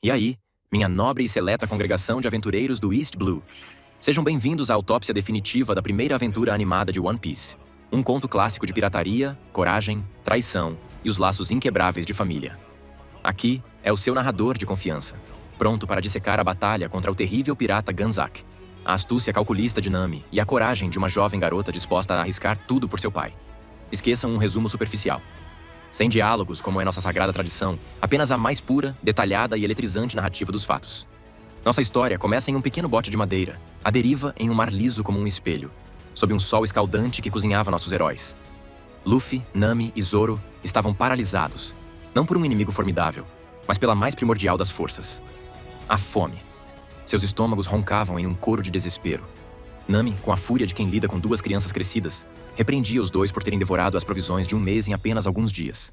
E aí, minha nobre e seleta congregação de aventureiros do East Blue. Sejam bem-vindos à autópsia definitiva da primeira aventura animada de One Piece. Um conto clássico de pirataria, coragem, traição e os laços inquebráveis de família. Aqui é o seu narrador de confiança, pronto para dissecar a batalha contra o terrível pirata Ganzak, a astúcia calculista de Nami e a coragem de uma jovem garota disposta a arriscar tudo por seu pai. Esqueçam um resumo superficial. Sem diálogos, como é nossa sagrada tradição, apenas a mais pura, detalhada e eletrizante narrativa dos fatos. Nossa história começa em um pequeno bote de madeira, à deriva em um mar liso como um espelho, sob um sol escaldante que cozinhava nossos heróis. Luffy, Nami e Zoro estavam paralisados, não por um inimigo formidável, mas pela mais primordial das forças: a fome. Seus estômagos roncavam em um coro de desespero. Nami, com a fúria de quem lida com duas crianças crescidas, repreendia os dois por terem devorado as provisões de um mês em apenas alguns dias.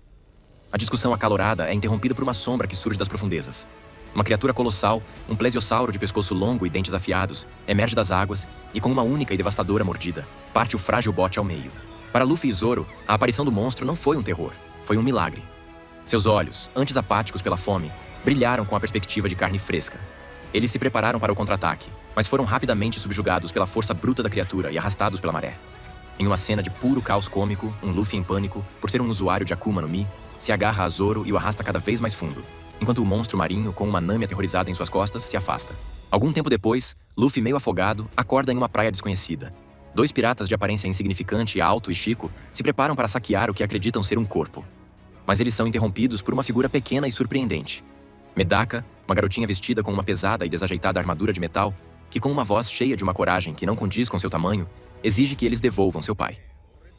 A discussão acalorada é interrompida por uma sombra que surge das profundezas. Uma criatura colossal, um plesiosauro de pescoço longo e dentes afiados, emerge das águas e, com uma única e devastadora mordida, parte o frágil bote ao meio. Para Luffy e Zoro, a aparição do monstro não foi um terror, foi um milagre. Seus olhos, antes apáticos pela fome, brilharam com a perspectiva de carne fresca. Eles se prepararam para o contra-ataque, mas foram rapidamente subjugados pela força bruta da criatura e arrastados pela maré. Em uma cena de puro caos cômico, um Luffy em pânico, por ser um usuário de Akuma no Mi, se agarra a Zoro e o arrasta cada vez mais fundo, enquanto o monstro marinho, com uma Nami aterrorizada em suas costas, se afasta. Algum tempo depois, Luffy, meio afogado, acorda em uma praia desconhecida. Dois piratas de aparência insignificante, Alto e Chico, se preparam para saquear o que acreditam ser um corpo. Mas eles são interrompidos por uma figura pequena e surpreendente. Medaka, uma garotinha vestida com uma pesada e desajeitada armadura de metal, que com uma voz cheia de uma coragem que não condiz com seu tamanho, exige que eles devolvam seu pai.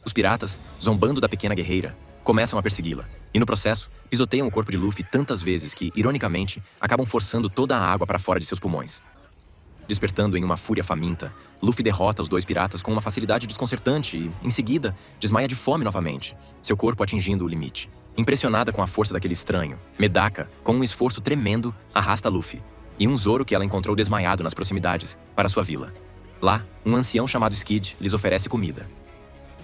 Os piratas, zombando da pequena guerreira, começam a persegui-la, e no processo, pisoteiam o corpo de Luffy tantas vezes que, ironicamente, acabam forçando toda a água para fora de seus pulmões. Despertando em uma fúria faminta, Luffy derrota os dois piratas com uma facilidade desconcertante e, em seguida, desmaia de fome novamente, seu corpo atingindo o limite. Impressionada com a força daquele estranho, Medaka, com um esforço tremendo, arrasta Luffy, e um Zoro que ela encontrou desmaiado nas proximidades, para sua vila. Lá, um ancião chamado Skid lhes oferece comida.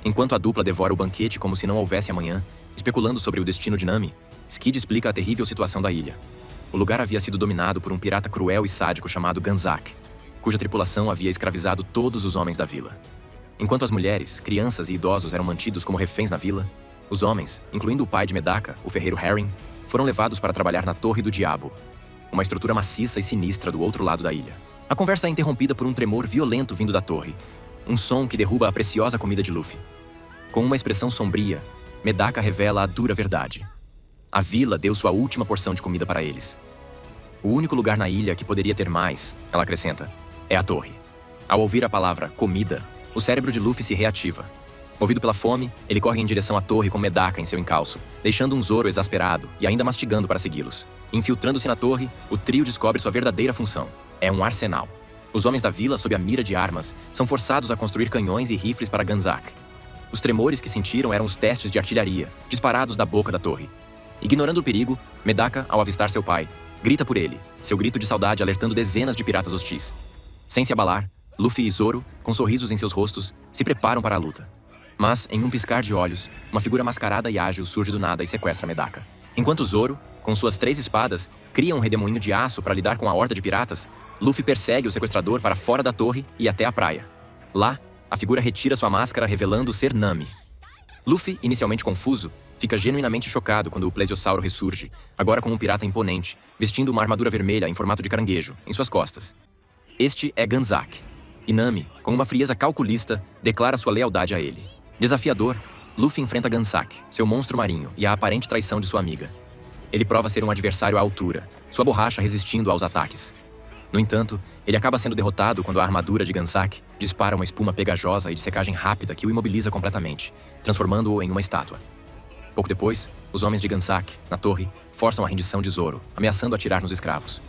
Enquanto a dupla devora o banquete como se não houvesse amanhã, especulando sobre o destino de Nami, Skid explica a terrível situação da ilha. O lugar havia sido dominado por um pirata cruel e sádico chamado Ganzak, cuja tripulação havia escravizado todos os homens da vila. Enquanto as mulheres, crianças e idosos eram mantidos como reféns na vila, os homens, incluindo o pai de Medaka, o ferreiro Herring, foram levados para trabalhar na Torre do Diabo, uma estrutura maciça e sinistra do outro lado da ilha. A conversa é interrompida por um tremor violento vindo da torre, um som que derruba a preciosa comida de Luffy. Com uma expressão sombria, Medaka revela a dura verdade. A vila deu sua última porção de comida para eles. O único lugar na ilha que poderia ter mais, ela acrescenta, é a torre. Ao ouvir a palavra comida, o cérebro de Luffy se reativa. Movido pela fome, ele corre em direção à torre com Medaka em seu encalço, deixando um Zoro exasperado e ainda mastigando para segui-los. Infiltrando-se na torre, o trio descobre sua verdadeira função. É um arsenal. Os homens da vila, sob a mira de armas, são forçados a construir canhões e rifles para Ganzak. Os tremores que sentiram eram os testes de artilharia, disparados da boca da torre. Ignorando o perigo, Medaka, ao avistar seu pai, grita por ele, seu grito de saudade alertando dezenas de piratas hostis. Sem se abalar, Luffy e Zoro, com sorrisos em seus rostos, se preparam para a luta. Mas, em um piscar de olhos, uma figura mascarada e ágil surge do nada e sequestra Medaka. Enquanto Zoro, com suas 3 espadas, cria um redemoinho de aço para lidar com a horda de piratas, Luffy persegue o sequestrador para fora da torre e até a praia. Lá, a figura retira sua máscara revelando ser Nami. Luffy, inicialmente confuso, fica genuinamente chocado quando o plesiosauro ressurge, agora com um pirata imponente, vestindo uma armadura vermelha em formato de caranguejo, em suas costas. Este é Ganzak, e Nami, com uma frieza calculista, declara sua lealdade a ele. Desafiador, Luffy enfrenta Ganzak, seu monstro marinho, e a aparente traição de sua amiga. Ele prova ser um adversário à altura, sua borracha resistindo aos ataques. No entanto, ele acaba sendo derrotado quando a armadura de Ganzak dispara uma espuma pegajosa e de secagem rápida que o imobiliza completamente, transformando-o em uma estátua. Pouco depois, os homens de Ganzak, na torre, forçam a rendição de Zoro, ameaçando atirar nos escravos.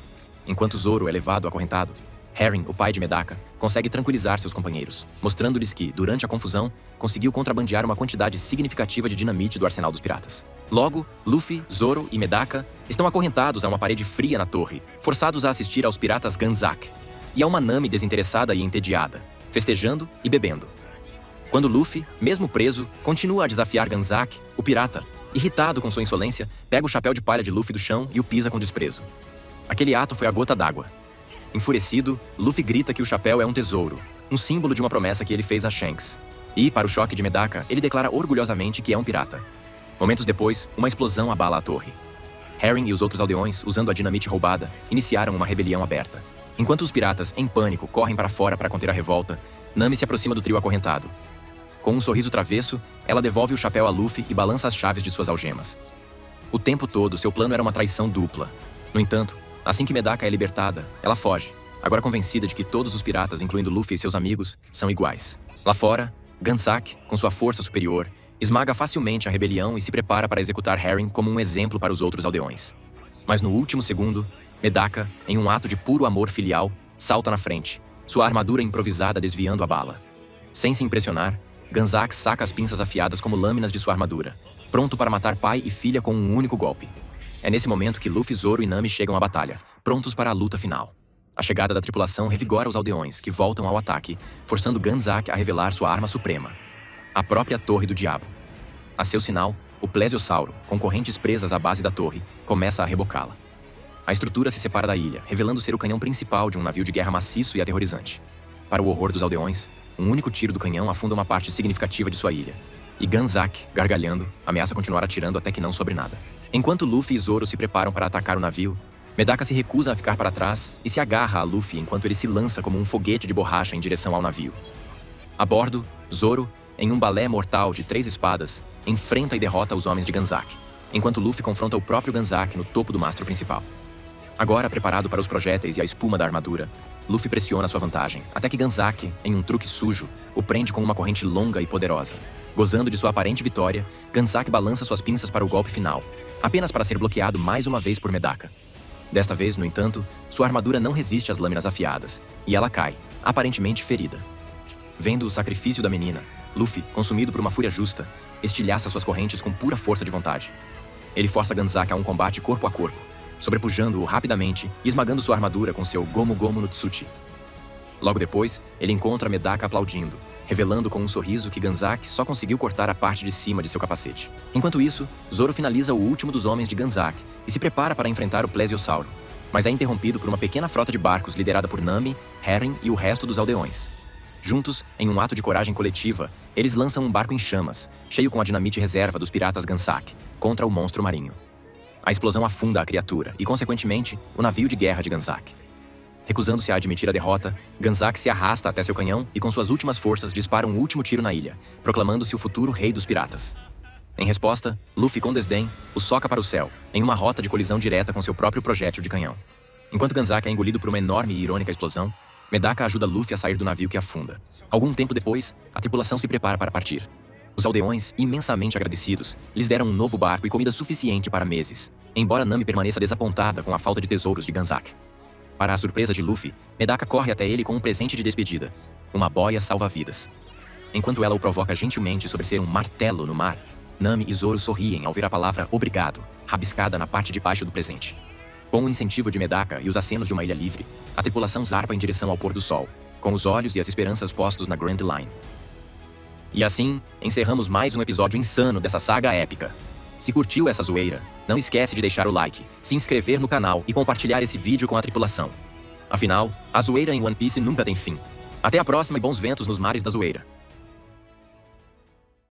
Enquanto Zoro é levado acorrentado, Herring, o pai de Medaka, consegue tranquilizar seus companheiros, mostrando-lhes que, durante a confusão, conseguiu contrabandear uma quantidade significativa de dinamite do arsenal dos piratas. Logo, Luffy, Zoro e Medaka estão acorrentados a uma parede fria na torre, forçados a assistir aos piratas Ganzak, e a uma Nami desinteressada e entediada, festejando e bebendo. Quando Luffy, mesmo preso, continua a desafiar Ganzak, o pirata, irritado com sua insolência, pega o chapéu de palha de Luffy do chão e o pisa com desprezo. Aquele ato foi a gota d'água. Enfurecido, Luffy grita que o chapéu é um tesouro, um símbolo de uma promessa que ele fez a Shanks. E, para o choque de Medaka, ele declara orgulhosamente que é um pirata. Momentos depois, uma explosão abala a torre. Harry e os outros aldeões, usando a dinamite roubada, iniciaram uma rebelião aberta. Enquanto os piratas, em pânico, correm para fora para conter a revolta, Nami se aproxima do trio acorrentado. Com um sorriso travesso, ela devolve o chapéu a Luffy e balança as chaves de suas algemas. O tempo todo, seu plano era uma traição dupla. No entanto, assim que Medaka é libertada, ela foge, agora convencida de que todos os piratas, incluindo Luffy e seus amigos, são iguais. Lá fora, Gunsak, com sua força superior, esmaga facilmente a rebelião e se prepara para executar Harry como um exemplo para os outros aldeões. Mas no último segundo, Medaka, em um ato de puro amor filial, salta na frente, sua armadura improvisada desviando a bala. Sem se impressionar, Gunsak saca as pinças afiadas como lâminas de sua armadura, pronto para matar pai e filha com um único golpe. É nesse momento que Luffy, Zoro e Nami chegam à batalha, prontos para a luta final. A chegada da tripulação revigora os aldeões, que voltam ao ataque, forçando Gunsak a revelar sua arma suprema, a própria Torre do Diabo. A seu sinal, o plesiosauro, com correntes presas à base da torre, começa a rebocá-la. A estrutura se separa da ilha, revelando ser o canhão principal de um navio de guerra maciço e aterrorizante. Para o horror dos aldeões, um único tiro do canhão afunda uma parte significativa de sua ilha. E Gunsak, gargalhando, ameaça continuar atirando até que não sobre nada. Enquanto Luffy e Zoro se preparam para atacar o navio, Medaka se recusa a ficar para trás e se agarra a Luffy enquanto ele se lança como um foguete de borracha em direção ao navio. A bordo, Zoro, em um balé mortal de 3 espadas, enfrenta e derrota os homens de Gunsak, enquanto Luffy confronta o próprio Gunsak no topo do mastro principal. Agora preparado para os projéteis e a espuma da armadura, Luffy pressiona sua vantagem, até que Gunsak, em um truque sujo, o prende com uma corrente longa e poderosa. Gozando de sua aparente vitória, Gunsak balança suas pinças para o golpe final, apenas para ser bloqueado mais uma vez por Medaka. Desta vez, no entanto, sua armadura não resiste às lâminas afiadas, e ela cai, aparentemente ferida. Vendo o sacrifício da menina, Luffy, consumido por uma fúria justa, estilhaça suas correntes com pura força de vontade. Ele força Gunsak a um combate corpo a corpo, sobrepujando-o rapidamente e esmagando sua armadura com seu Gomu Gomu no Tsuchi. Logo depois, ele encontra Medaka aplaudindo, revelando com um sorriso que Gunsak só conseguiu cortar a parte de cima de seu capacete. Enquanto isso, Zoro finaliza o último dos homens de Gunsak e se prepara para enfrentar o plesiosauro, mas é interrompido por uma pequena frota de barcos liderada por Nami, Harry e o resto dos aldeões. Juntos, em um ato de coragem coletiva, eles lançam um barco em chamas, cheio com a dinamite reserva dos piratas Gunsak, contra o monstro marinho. A explosão afunda a criatura e, consequentemente, o navio de guerra de Gunsak. Recusando-se a admitir a derrota, Gunsak se arrasta até seu canhão e com suas últimas forças dispara um último tiro na ilha, proclamando-se o futuro rei dos piratas. Em resposta, Luffy, com desdém, o soca para o céu, em uma rota de colisão direta com seu próprio projétil de canhão. Enquanto Gunsak é engolido por uma enorme e irônica explosão, Medaka ajuda Luffy a sair do navio que afunda. Algum tempo depois, a tripulação se prepara para partir. Os aldeões, imensamente agradecidos, lhes deram um novo barco e comida suficiente para meses, embora Nami permaneça desapontada com a falta de tesouros de Gunsak. Para a surpresa de Luffy, Medaka corre até ele com um presente de despedida, uma boia salva-vidas. Enquanto ela o provoca gentilmente sobre ser um martelo no mar, Nami e Zoro sorriem ao ver a palavra obrigado, rabiscada na parte de baixo do presente. Com o incentivo de Medaka e os acenos de uma ilha livre, a tripulação zarpa em direção ao pôr do sol, com os olhos e as esperanças postos na Grand Line. E assim, encerramos mais um episódio insano dessa saga épica. Se curtiu essa zoeira, não esquece de deixar o like, se inscrever no canal e compartilhar esse vídeo com a tripulação. Afinal, a zoeira em One Piece nunca tem fim. Até a próxima e bons ventos nos mares da zoeira.